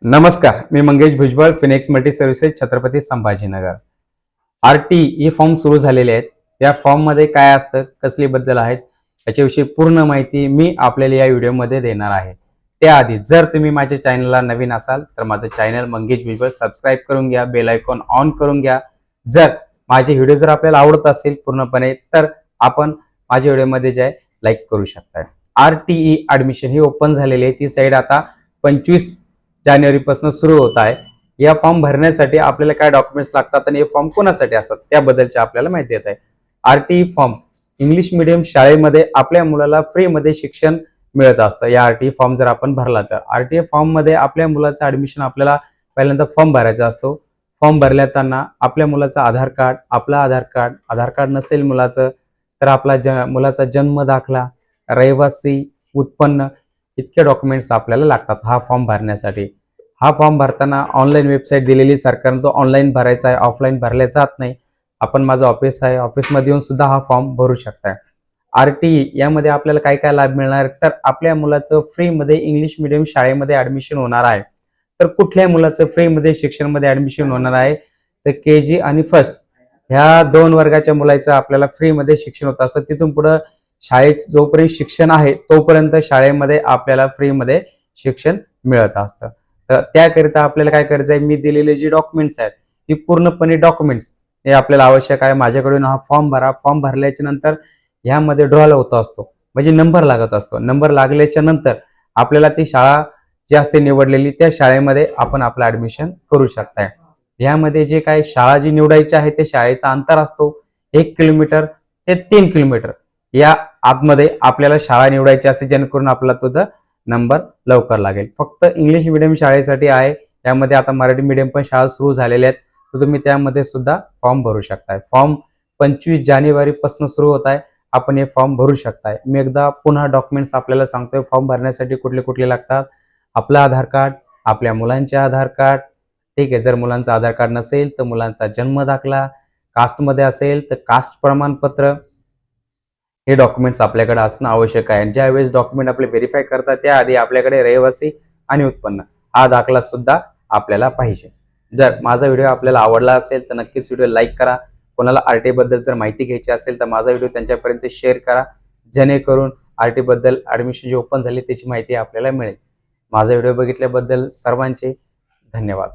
नमस्कार, मी Mangesh Bhujbal, Phoenix multi services, Chhatrapati Sambhajinagar. RT हे फॉर्म सुरू झालेले आहेत. या फॉर्म मध्ये काय असतं, कसली बद्दल आहेत याच्याविषयी पूर्ण माहिती मी आपल्याला या व्हिडिओमध्ये देणार आहे. त्याआधी जर तुम्ही माझ्या चॅनलला नवीन असाल तर माझं चॅनल मंगेश भुजबळ सबस्क्राईब करून घ्या, बेल आयकॉन ऑन करून घ्या. जर माझे व्हिडिओ जर आपल्याला आवडत असेल पूर्णपणे तर आपण माझ्या व्हिडिओमध्ये जे लाईक करू शकता. आरटीई ऍडमिशन ही ओपन झालेली आहे. ती साईड आता 25 जानेवारीपासून सुरू होत आहे. या फॉर्म भरण्यासाठी आपल्याला काय डॉक्युमेंट्स लागतात आणि हे फॉर्म कोणासाठी असतात त्याबद्दलची आपल्याला माहिती देत आहे. आरटीई फॉर्म इंग्लिश मीडियम शाळेमध्ये आपल्या मुलाला फ्रीमध्ये शिक्षण मिळत असतं. या आरटीई फॉर्म जर आपण भरला तर आरटीई फॉर्म मध्ये आपल्या मुलाचं ऍडमिशन आपल्याला पहिल्यांदा फॉर्म भरायचा असतो. फॉर्म भरल्याताना आपल्या मुलाचं आधार कार्ड, आपलं आधार कार्ड नसेल मुलाचं तर आपला मुलाचा जन्म दाखला, रहिवासी, उत्पन्न इतके डॉक्युमेंट्स आपल्याला लागतात हा फॉर्म भरण्यासाठी. हा फॉर्म भरताना ऑनलाईन वेबसाईट दिलेली सरकारने, तो ऑनलाईन भरायचा आहे, ऑफलाईन भरले जात नाही. आपण माझं ऑफिस आहे, ऑफिसमध्ये येऊन सुद्धा हा फॉर्म भरू शकताय. आरटीई यामध्ये आपल्याला काय काय लाभ मिळणार तर आपल्या मुलाचं फ्रीमध्ये इंग्लिश मिडियम शाळेमध्ये ऍडमिशन होणार आहे. तर कुठल्या मुलाचं फ्रीमध्ये शिक्षणामध्ये ऍडमिशन होणार आहे तर केजी आणि फर्स्ट ह्या 2 वर्गाच्या मुलाचं आपल्याला फ्रीमध्ये शिक्षण होत असतं. तिथून पुढे शाळेत जोपर्यंत शिक्षण आहे तोपर्यंत शाळेमध्ये आपल्याला फ्रीमध्ये शिक्षण मिळत असतं. तर त्याकरिता आपल्याला काय करायचं आहे, मी दिलेले जे डॉक्युमेंट्स आहेत ही पूर्णपणे डॉक्युमेंट्स हे आपल्याला आवश्यक आहे. माझ्याकडून हा फॉर्म भरा. फॉर्म भरल्याच्या नंतर ह्यामध्ये ड्रॉ होत असतो, म्हणजे नंबर लागत असतो. नंबर लागल्याच्या नंतर आपल्याला ती शाळा जी असते निवडलेली त्या शाळेमध्ये आपण आपलं ऍडमिशन करू शकताय. यामध्ये जे काही शाळा जी निवडायची आहे ते शाळेचा अंतर असतो 1 किलोमीटर ते 3 किलोमीटर या आतमध्ये आपल्याला शाळा निवडायची असते, जेणेकरून आपला तुझा नंबर लवकर लागेल. फक्त इंग्लिश मिडियम शाळेसाठी आहे. यामध्ये आता मराठी मिडियम पण शाळा सुरू झालेल्या आहेत, तर तुम्ही त्यामध्ये सुद्धा फॉर्म भरू शकताय. फॉर्म 25 जानेवारीपासून सुरू होत आहे. आपण हे फॉर्म भरू शकताय. मी एकदा पुन्हा डॉक्युमेंट्स आपल्याला सांगतोय. फॉर्म भरण्यासाठी कुठले कुठले लागतात, आपलं आधार कार्ड, आपल्या मुलांचे आधार कार्ड, ठीक आहे. जर मुलांचा आधार कार्ड नसेल तर मुलांचा जन्म दाखला, कास्टमध्ये असेल तर कास्ट प्रमाणपत्र, हे डॉक्युमेंट्स आपल्याकडे असणं आवश्यक आहे. ज्यावेळेस डॉक्युमेंट आपले व्हेरीफाय करतात त्याआधी आपल्याकडे रहिवासी आणि उत्पन्न हा दाखला सुद्धा आपल्याला पाहिजे. जर माझा व्हिडिओ आपल्याला आवडला असेल तर नक्कीच व्हिडिओ लाईक करा. कोणाला आरटीई बद्दल जर माहिती घ्यायची असेल तर माझा व्हिडिओ त्यांच्यापर्यंत शेअर करा, जेणेकरून आरटीई बद्दल ऍडमिशन जी ओपन झाली त्याची माहिती आपल्याला मिळेल. माझा व्हिडिओ बघितल्याबद्दल सर्वांचे धन्यवाद.